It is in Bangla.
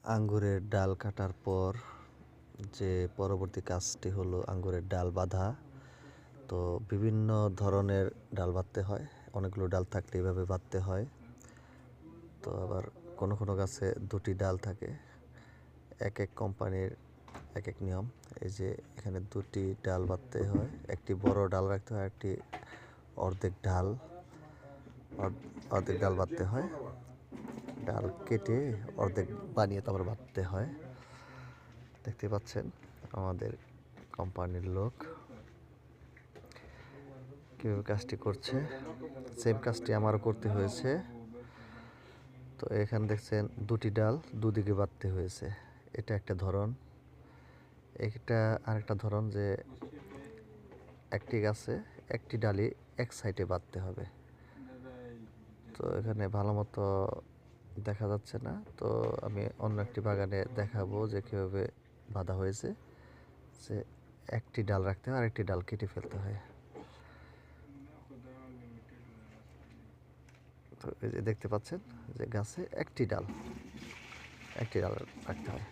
আঙ্গুরের ডাল কাটার পর যে পরবর্তী কাজটি হলো আঙ্গুরের ডাল বাঁধা। তো বিভিন্ন ধরনের ডাল বাঁধতে হয়, অনেকগুলো ডাল থাকলে এইভাবে বাঁধতে হয়। তো আবার কোনো কোনো গাছে দুটি ডাল থাকে, এক এক কোম্পানির এক এক নিয়ম। এই যে এখানে দুটি ডাল বাঁধতে হয়, একটি বড় ডাল রাখতে হয়, একটি অর্ধেক ডাল বাঁধতে হয়। ডাল কেটে অর্ধেক বানিয়ে তারপর বাঁধতে হয়। দেখতে পাচ্ছেন আমাদের কোম্পানির লোক কীভাবে কাজটি করছে। সেম কাজটি আমারও করতে হয়েছে। তো এখানে দেখছেন দুটি ডাল দুদিকে বাঁধতে হয়েছে, এটা একটা ধরন। এটা আরেকটা ধরন যে একটি গাছে একটি ডালি এক সাইডে বাঁধতে হবে। তো এখানে ভালো মতো দেখা যাচ্ছে না, তো আমি অন্য একটি বাগানে দেখাবো যে কীভাবে বাঁধা হয়েছে। যে একটি ডাল রাখতে হয় আর একটি ডাল কেটে ফেলতে হয়। তো এই যে দেখতে পাচ্ছেন যে গাছে একটি ডাল রাখতে হয়।